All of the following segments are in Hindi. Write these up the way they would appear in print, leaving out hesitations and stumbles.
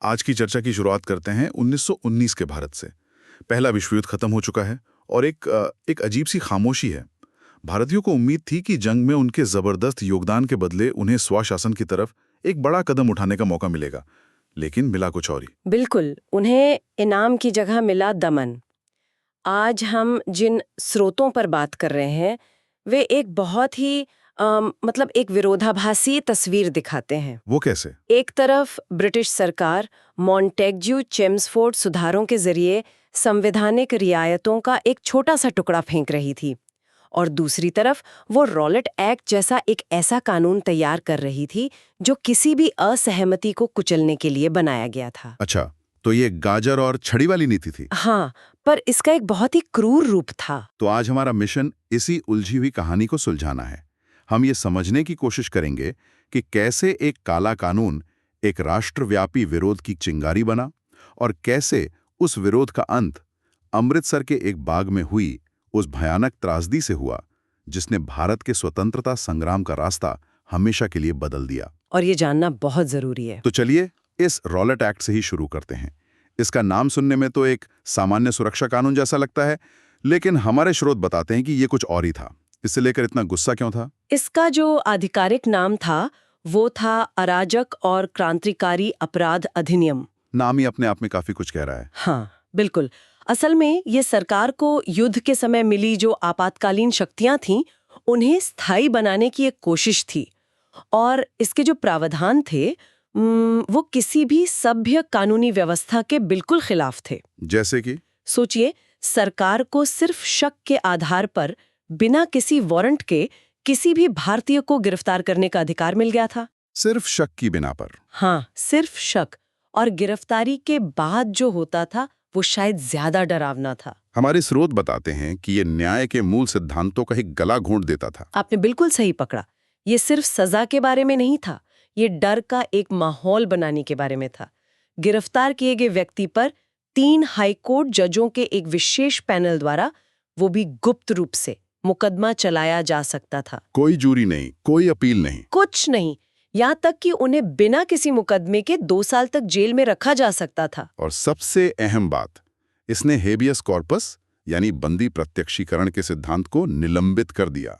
आज की चर्चा की शुरुआत करते हैं 1919 के भारत से। पहला विश्व युद्ध खत्म हो चुका है और एक अजीब सी खामोशी है। भारतीयों को उम्मीद थी कि जंग में उनके जबरदस्त योगदान के बदले उन्हें स्वशासन की तरफ एक बड़ा कदम उठाने का मौका मिलेगा, लेकिन मिला कुछ और ही। बिल्कुल, उन्हें इनाम की जगह मिला दमन। आज हम जिन स्रोतों पर बात कर रहे हैं, वे एक बहुत ही मतलब एक विरोधाभासी तस्वीर दिखाते हैं। वो कैसे? एक तरफ ब्रिटिश सरकार मॉन्टेग्यू चेम्सफोर्ड सुधारों के जरिए संवैधानिक रियायतों का एक छोटा सा टुकड़ा फेंक रही थी, और दूसरी तरफ वो रॉलेट एक्ट जैसा एक ऐसा कानून तैयार कर रही थी जो किसी भी असहमति को कुचलने के लिए बनाया गया था। अच्छा, तो ये गाजर और छड़ी वाली नीति थी। हाँ, पर इसका एक बहुत ही क्रूर रूप था। तो आज हमारा मिशन इसी उलझी हुई कहानी को सुलझाना है। हम ये समझने की कोशिश करेंगे कि कैसे एक काला कानून एक राष्ट्रव्यापी विरोध की चिंगारी बना और कैसे उस विरोध का अंत अमृतसर के एक बाग में हुई उस भयानक त्रासदी से हुआ जिसने भारत के स्वतंत्रता संग्राम का रास्ता हमेशा के लिए बदल दिया। और ये जानना बहुत जरूरी है। तो चलिए इस रॉलेट एक्ट से ही शुरू करते हैं। इसका नाम सुनने में तो एक सामान्य सुरक्षा कानून जैसा लगता है, लेकिन हमारे स्रोत बताते हैं कि ये कुछ और ही था। इससे लेकर इतना गुस्सा क्यों था? इसका जो आधिकारिक नाम था वो था अराजक और क्रांतिकारी अपराध अधिनियम। नाम ही अपने आप में काफी कुछ कह रहा है। हाँ, बिल्कुल। असल में ये सरकार को युद्ध के समय मिली जो आपातकालीन शक्तियां थीं, उन्हें स्थायी बनाने की एक कोशिश थी। और इसके जो प्रावधान थे वो किसी भी सभ्य कानूनी व्यवस्था के बिल्कुल खिलाफ थे। जैसे कि? सोचिए, सरकार को सिर्फ शक के आधार पर बिना किसी वारंट के किसी भी भारतीय को गिरफ्तार करने का अधिकार मिल गया था। सिर्फ शक की बिना पर? हाँ, सिर्फ शक। और गिरफ्तारी के बाद जो होता था वो शायद ज्यादा डरावना था। हमारे स्रोत बताते हैं कि ये न्याय के मूल सिद्धांतों का एक गला घोंट देता था। आपने बिल्कुल सही पकड़ा। ये सिर्फ सजा के बारे में नहीं था, ये डर का एक माहौल बनाने के बारे में था। गिरफ्तार किए गए व्यक्ति पर 3 हाईकोर्ट जजों के एक विशेष पैनल द्वारा, वो भी गुप्त रूप से, मुकदमा चलाया जा सकता था। कोई जूरी नहीं, कोई अपील नहीं, कुछ नहीं। यहाँ तक कि उन्हें बिना किसी मुकदमे के 2 साल तक जेल में रखा जा सकता था। और सबसे अहम बात, इसने हेबियस कॉर्पस यानी बंदी प्रत्यक्षीकरण के सिद्धांत को निलंबित कर दिया।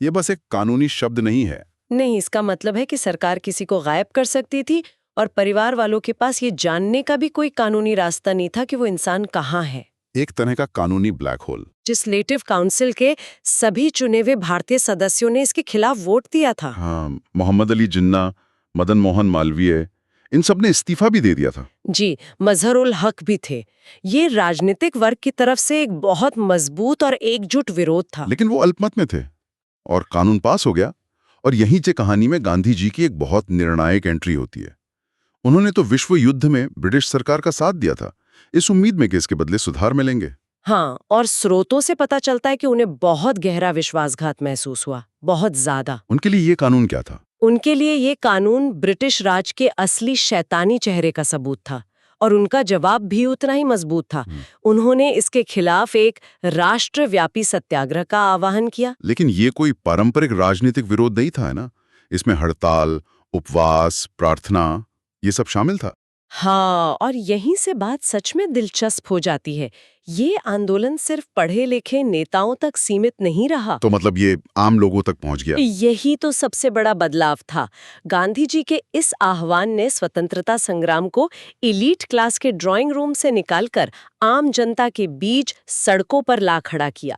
ये बस एक कानूनी शब्द नहीं है। नहीं, इसका मतलब है कि सरकार किसी को गायब कर सकती थी और परिवार वालों के पास ये जानने का भी कोई कानूनी रास्ता नहीं था कि वो इंसान कहाँ है। एक तरह का कानूनी ब्लैक होल। लेजिस्लेटिव काउंसिल के सभी चुने हुए भारतीय सदस्यों ने इसके खिलाफ वोट दिया था। हाँ, मोहम्मद अली जिन्ना, मदन मोहन मालवीय, इन सब ने इस्तीफा भी दे दिया था। जी, मजहरुल हक भी थे। ये राजनीतिक वर्ग की तरफ से एक बहुत मजबूत और एकजुट विरोध था। लेकिन वो अल्पमत में थे और कानून पास हो गया। और यहीं से कहानी में गांधी जी की एक बहुत निर्णायक एंट्री होती है। उन्होंने तो विश्व युद्ध में ब्रिटिश सरकार का साथ दिया था, इस उम्मीद में कि इसके बदले सुधार मिलेंगे। हाँ, और स्रोतों से पता चलता है कि उन्हें बहुत गहरा विश्वासघात महसूस हुआ, बहुत ज्यादा। उनके लिए ये कानून क्या था? उनके लिए ये कानून ब्रिटिश राज के असली शैतानी चेहरे का सबूत था, और उनका जवाब भी उतना ही मजबूत था। उन्होंने इसके खिलाफ एक राष्ट्रव्यापी सत्याग्रह का आह्वान किया। लेकिन ये कोई पारंपरिक राजनीतिक विरोध नहीं था, है ना? इसमें हड़ताल, उपवास, प्रार्थना, ये सब शामिल था। हाँ, और यहीं से बात सच में दिलचस्प हो जाती है। ये आंदोलन सिर्फ पढ़े लिखे नेताओं तक सीमित नहीं रहा। तो मतलब ये आम लोगों तक पहुंच गया। यही तो सबसे बड़ा बदलाव था। गांधी जी के इस आह्वान ने स्वतंत्रता संग्राम को एलीट क्लास के ड्राइंग रूम से निकालकर आम जनता के बीच सड़कों पर ला खड़ा किया।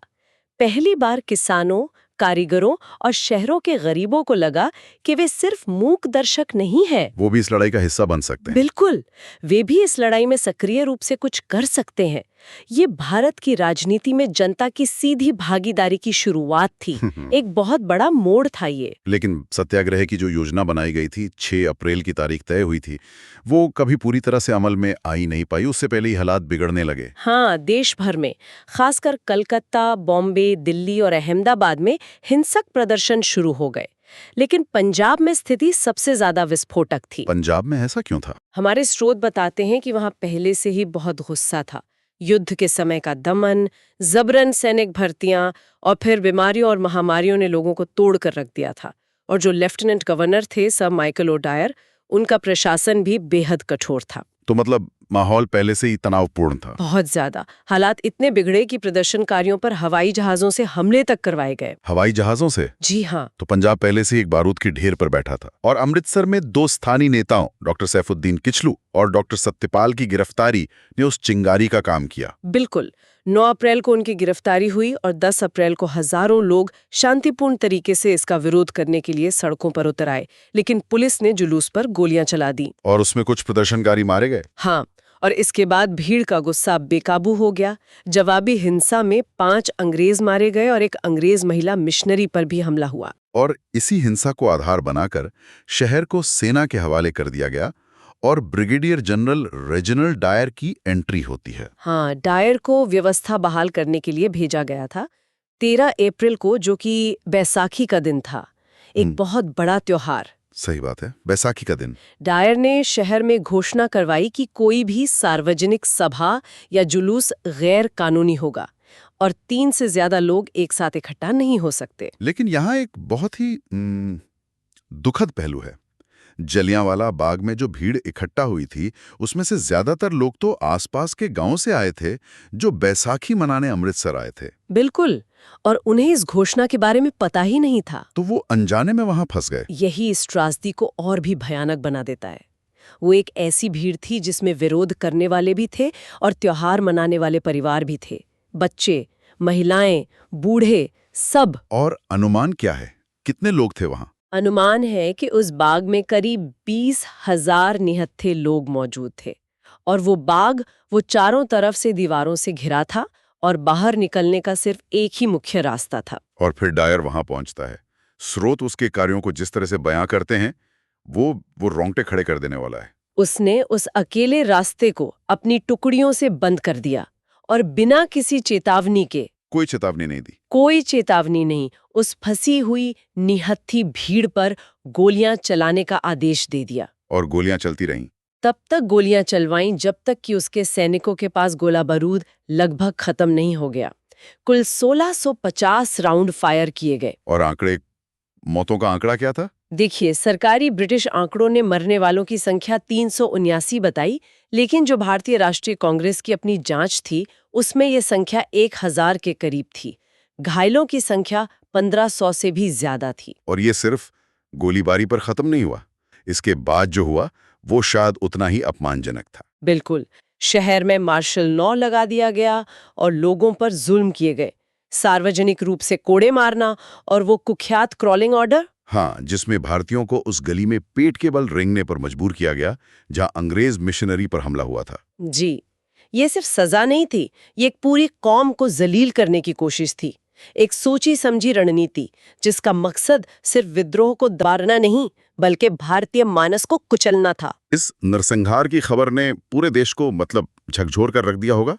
पहली बार किसानों, कारीगरों और शहरों के गरीबों को लगा कि वे सिर्फ मूक दर्शक नहीं हैं, वो भी इस लड़ाई का हिस्सा बन सकते हैं। बिल्कुल, वे भी इस लड़ाई में सक्रिय रूप से कुछ कर सकते हैं। ये भारत की राजनीति में जनता की सीधी भागीदारी की शुरुआत थी। एक बहुत बड़ा मोड़ था ये। लेकिन सत्याग्रह की जो योजना बनाई गई थी, 6 अप्रैल की तारीख तय हुई थी, वो कभी पूरी तरह से अमल में आ ही नहीं पाई। उससे पहले ही हालात बिगड़ने लगे। हाँ, देश भर में, खासकर कलकत्ता, बॉम्बे, दिल्ली और अहमदाबाद में हिंसक प्रदर्शन शुरू हो गए। लेकिन पंजाब में स्थिति सबसे ज्यादा विस्फोटक थी। पंजाब में ऐसा क्यों था? हमारे स्रोत बताते हैं कि वहां पहले से ही बहुत गुस्सा था। युद्ध के समय का दमन, जबरन सैनिक भर्तियां और फिर बीमारियों और महामारियों ने लोगों को तोड़ कर रख दिया था। और जो लेफ्टिनेंट गवर्नर थे सर माइकल ओडायर, उनका प्रशासन भी बेहद कठोर था। तो मतलब माहौल पहले से ही तनावपूर्ण था। बहुत ज्यादा। हालात इतने बिगड़े कि प्रदर्शनकारियों पर हवाई जहाजों से हमले तक करवाए गए। हवाई जहाजों से? जी हाँ। तो पंजाब पहले से ही एक बारूद की ढेर पर बैठा था। और अमृतसर में 2 स्थानीय नेताओं डॉक्टर सैफुद्दीन किचलू और डॉक्टर सत्यपाल की गिरफ्तारी ने उस चिंगारी का काम किया। बिल्कुल। 9 अप्रैल को उनकी गिरफ्तारी हुई और 10 अप्रैल को हजारों लोग शांतिपूर्ण तरीके से इसका विरोध करने के लिए सड़कों पर उतर आए, लेकिन पुलिस ने जुलूस पर गोलियां चला दी। और उसमें कुछ प्रदर्शनकारी मारे गए। हाँ, और इसके बाद भीड़ का गुस्सा बेकाबू हो गया। जवाबी हिंसा में 5 अंग्रेज मारे गए और एक अंग्रेज महिला मिशनरी पर भी हमला हुआ। और इसी हिंसा को आधार बनाकर शहर को सेना के हवाले कर दिया गया और ब्रिगेडियर जनरल रेजिनाल्ड डायर की एंट्री होती है। हाँ, डायर को व्यवस्था बहाल करने के लिए भेजा गया था। 13 अप्रैल को, जो कि बैसाखी का दिन था, एक बहुत बड़ा त्योहार। सही बात है, बैसाखी का दिन। डायर ने शहर में घोषणा करवाई कि कोई भी सार्वजनिक सभा या जुलूस गैर कानूनी होगा और 3 से ज्यादा लोग एक साथ इकट्ठा नहीं हो सकते। लेकिन यहाँ एक बहुत ही दुखद पहलू है। जलियांवाला बाग में जो भीड़ इकट्ठा हुई थी, उसमें से ज्यादातर लोग तो आसपास के गांव से आए थे, जो बैसाखी मनाने अमृतसर आए थे। बिल्कुल, और उन्हें इस घोषणा के बारे में पता ही नहीं था। तो वो अनजाने में वहां फंस गए। यही इस त्रासदी को और भी भयानक बना देता है। वो एक ऐसी भीड़ थी जिसमें विरोध करने वाले भी थे और त्योहार मनाने वाले परिवार भी थे। बच्चे, महिलाएं, बूढ़े, सब। और अनुमान क्या है, कितने लोग थे वहां? अनुमान है कि उस बाग में करीब 20,000 निहत्थे लोग मौजूद थे और वो बाग वो चारों तरफ से दीवारों से घिरा था और बाहर निकलने का सिर्फ एक ही मुख्य रास्ता था। और फिर डायर वहां पहुंचता है। स्रोत उसके कार्यों को जिस तरह से बयां करते हैं, वो रोंगटे खड़े कर देने वाला है। उसने उस अकेले रास्ते को अपनी टुकड़ियों से बंद कर दिया और बिना किसी चेतावनी के, कोई चेतावनी नहीं दी। कोई चेतावनी नहीं, उस फंसी हुई निहत्थी भीड़ पर गोलियां चलाने का आदेश दे दिया। और गोलियां चलती रहीं। तब तक गोलियां चलवाईं जब तक कि उसके सैनिकों के पास गोला बारूद लगभग खत्म नहीं हो गया। कुल 1650 राउंड फायर किए गए। और आंकड़े, मौतों का आंकड़ा क्या था? देखिए, सरकारी ब्रिटिश आंकड़ों ने मरने वालों की संख्या 379 बताई, लेकिन जो भारतीय राष्ट्रीय कांग्रेस की अपनी जांच थी, उसमें ये संख्या 1000 के करीब थी। घायलों की संख्या 1500 से भी ज्यादा थी। और ये सिर्फ गोलीबारी पर खत्म नहीं हुआ। इसके बाद जो हुआ वो शायद उतना ही अपमानजनक था। बिल्कुल। शहर में मार्शल लॉ लगा दिया गया और लोगों पर जुल्म किए गए। सार्वजनिक रूप से कोड़े मारना और वो कुख्यात क्रॉलिंग ऑर्डर। हाँ, जिसमें भारतीयों को उस गली में पेट के बल रेंगने पर मजबूर किया गया जहां अंग्रेज मिशनरी पर हमला हुआ था। जी, ये सिर्फ सजा नहीं थी, ये एक पूरी कौम को जलील करने की कोशिश थी। एक सोची समझी रणनीति जिसका मकसद सिर्फ विद्रोह को दबाना नहीं, बल्कि भारतीय मानस को कुचलना था। इस नरसंहार की खबर ने पूरे देश को झकझोर कर रख दिया होगा।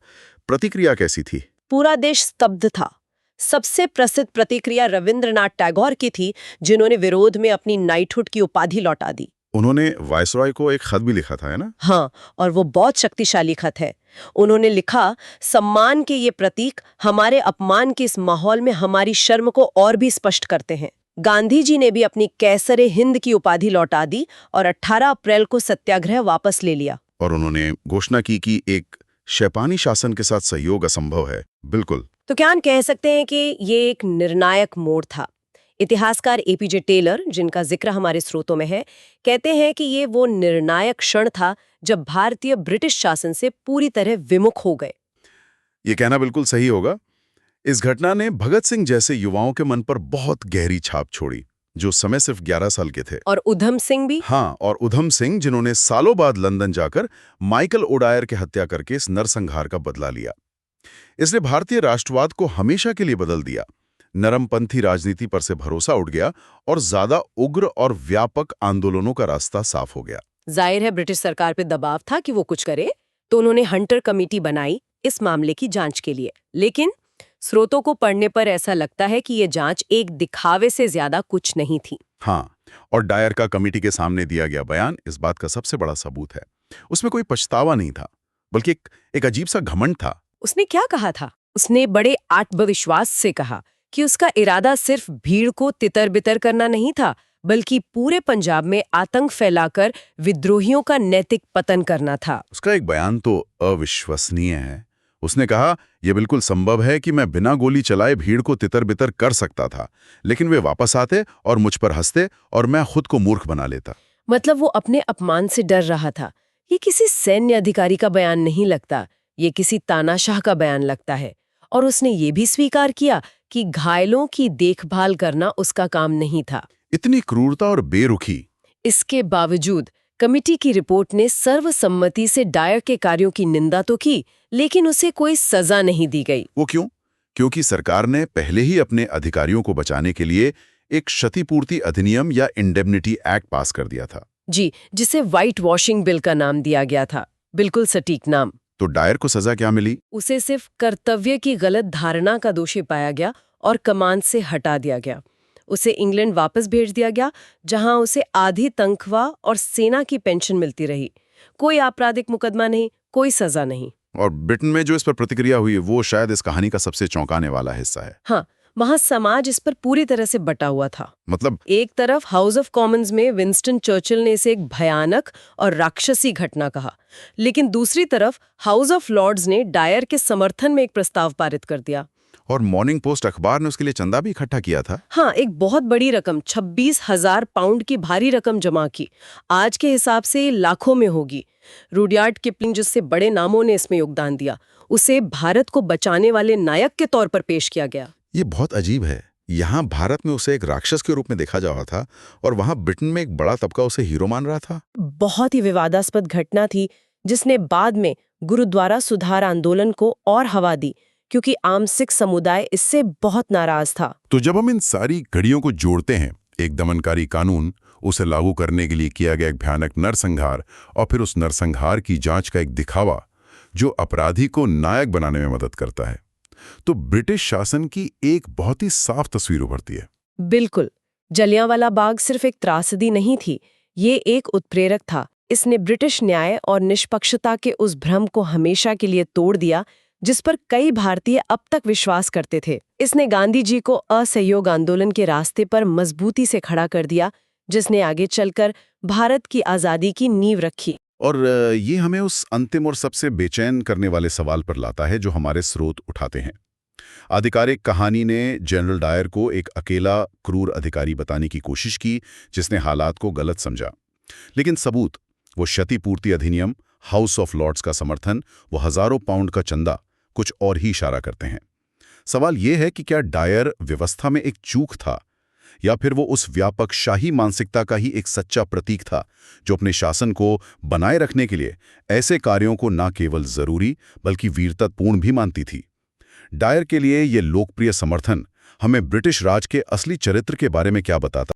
प्रतिक्रिया कैसी थी? पूरा देश स्तब्ध था। सबसे प्रसिद्ध प्रतिक्रिया रविंद्रनाथ टैगोर की थी, जिन्होंने विरोध में अपनी नाइटहुड की उपाधि लौटा दी। उन्होंने वायसरॉय को एक खत भी लिखा था, है ना? हाँ, और वो बहुत शक्तिशाली खत है। उन्होंने लिखा, सम्मान के ये प्रतीक हमारे अपमान के इस माहौल में हमारी शर्म को और भी स्पष्ट करते हैं। गांधी जी ने भी अपनी कैसरे हिंद की उपाधि लौटा दी और 18 अप्रैल को सत्याग्रह वापस ले लिया। और उन्होंने घोषणा की कि एक शैतानी शासन के साथ सहयोग असंभव है। बिल्कुल। तो क्या हम कह सकते हैं कि ये एक निर्णायक मोड़ था। इतिहासकार एपीजे टेलर, जिनका जिक्र हमारे स्रोतों में है, कहते हैं कि ये वो निर्णायक क्षण था जब भारतीय ब्रिटिश शासन से पूरी तरह विमुख हो गए। ये कहना बिल्कुल सही होगा। इस घटना ने भगत सिंह जैसे युवाओं के मन पर बहुत गहरी छाप छोड़ी, जो उस समय सिर्फ 11 साल के थे। और उधम सिंह भी। हाँ, और उधम सिंह, जिन्होंने सालों बाद लंदन जाकर माइकल ओडायर की हत्या करके इस नरसंहार का बदला लिया। इसने भारतीय राष्ट्रवाद को हमेशा के लिए बदल दिया। नरमपंथी राजनीति पर से भरोसा उठ गया और ज्यादा उग्र और व्यापक आंदोलनों का रास्ता साफ हो गया। जाहिर है ब्रिटिश सरकार पे दबाव था कि वो कुछ करे, तो उन्होंने हंटर कमेटी बनाई इस मामले की जांच के लिए। लेकिन स्रोतों को पढ़ने पर ऐसा लगता है कि ये जांच एक दिखावे से ज्यादा कुछ नहीं थी। हाँ, और डायर का कमेटी के सामने दिया गया बयान इस बात का सबसे बड़ा सबूत है। उसमें कोई पछतावा नहीं था, बल्कि एक अजीब सा घमंड था। उसने क्या कहा था? उसने बड़े आत्मविश्वास से कहा कि उसका इरादा सिर्फ भीड़ को तितर बितर करना नहीं था, बल्कि पूरे पंजाब में आतंक फैलाकर विद्रोहियों का नैतिक पतन करना था। उसका एक बयान तो अविश्वसनीय है। उसने कहा, यह बिल्कुल संभव है कि मैं बिना गोली चलाए भीड़ को तितर-बितर कर सकता था, लेकिन वे वापस आते और मुझ पर हंसते और मैं खुद को मूर्ख बना लेता। मतलब वो अपने अपमान से डर रहा था। ये किसी सैन्य अधिकारी का बयान नहीं लगता, ये किसी तानाशाह का बयान लगता है। और उसने ये भी स्वीकार किया कि घायलों की देखभाल करना उसका काम नहीं था। इतनी क्रूरता और बेरुखी। इसके बावजूद कमिटी की रिपोर्ट ने सर्वसम्मति से डायर के कार्यों की निंदा तो की, लेकिन उसे कोई सजा नहीं दी गई। वो क्यों? क्योंकि सरकार ने पहले ही अपने अधिकारियों को बचाने के लिए एक क्षतिपूर्ति अधिनियम या इंडेमनिटी एक्ट पास कर दिया था। जी, जिसे व्हाइट वॉशिंग बिल का नाम दिया गया था। बिल्कुल सटीक नाम। तो डायर को सजा क्या मिली? उसे सिर्फ कर्तव्य की गलत धारणा का दोषी पाया गया और कमान से हटा दिया गया। उसे इंग्लैंड वापस भेज दिया गया, जहां उसे आधी तनख्वाह और सेना की पेंशन मिलती रही। कोई आपराधिक मुकदमा नहीं, कोई सजा नहीं। और ब्रिटेन में जो इस पर प्रतिक्रिया हुई वो शायद इस कहानी का सबसे चौंकाने वाला हिस्सा है। हाँ, वहां समाज इस पर पूरी तरह से बटा हुआ था। मतलब एक तरफ हाउस ऑफ कॉमन्स में विंस्टन चर्चिल ने इसे एक भयानक और राक्षसी घटना कहा, लेकिन दूसरी तरफ हाउस ऑफ लॉर्ड्स ने डायर के समर्थन में एक प्रस्ताव पारित कर दिया। और मॉर्निंग पोस्ट अखबार ने उसके लिए चंदा भी इकट्ठा किया था। हाँ, एक बहुत बड़ी रकम 26,000 पाउंड की भारी रकम जमा की। आज के हिसाब से ये लाखों में होगी। रुडयार्ड किपलिंग जैसे बड़े नामों ने इसमें योगदान दिया। उसे भारत को बचाने वाले नायक के तौर पर पेश किया गया। ये बहुत अजीब है। यहाँ भारत में उसे एक राक्षस के रूप में देखा जा रहा था और वहाँ ब्रिटेन में एक बड़ा तबका उसे हीरो मान रहा था। बहुत ही विवादास्पद घटना थी, जिसने बाद में गुरुद्वारा सुधार आंदोलन को और हवा दी, क्योंकि आम सिख समुदाय इससे बहुत नाराज था। तो जब हम इन सारी घड़ियों को जोड़ते हैं, एक दमनकारी कानून, उसे लागू करने के लिए किया गया एक भयानक नरसंहार और फिर उस नरसंहार की जांच का एक दिखावा जो अपराधी को नायक बनाने में मदद करता है, तो ब्रिटिश शासन की एक बहुत ही साफ तस्वीर उभरती है। बिल्कुल। जलियांवाला बाग सिर्फ एक त्रासदी नहीं थी, ये एक उत्प्रेरक था। इसने ब्रिटिश न्याय और निष्पक्षता के उस भ्रम को हमेशा के लिए तोड़ दिया जिस पर कई भारतीय अब तक विश्वास करते थे। इसने गांधी जी को असहयोग आंदोलन के रास्ते पर मजबूती से खड़ा कर दिया, जिसने आगे चलकर भारत की आज़ादी की नींव रखी। और ये हमें उस अंतिम और सबसे बेचैन करने वाले सवाल पर लाता है जो हमारे स्रोत उठाते हैं। आधिकारिक कहानी ने जनरल डायर को एक अकेला क्रूर अधिकारी बताने की कोशिश की जिसने हालात को गलत समझा, लेकिन सबूत, वो क्षतिपूर्ति अधिनियम, हाउस ऑफ लॉर्ड्स का समर्थन, वो हजारों पाउंड का चंदा कुछ और ही इशारा करते हैं। सवाल यह है कि क्या डायर व्यवस्था में एक चूक था या फिर वो उस व्यापक शाही मानसिकता का ही एक सच्चा प्रतीक था जो अपने शासन को बनाए रखने के लिए ऐसे कार्यों को न केवल जरूरी बल्कि वीरतापूर्ण भी मानती थी। डायर के लिए ये लोकप्रिय समर्थन हमें ब्रिटिश राज के असली चरित्र के बारे में क्या बताता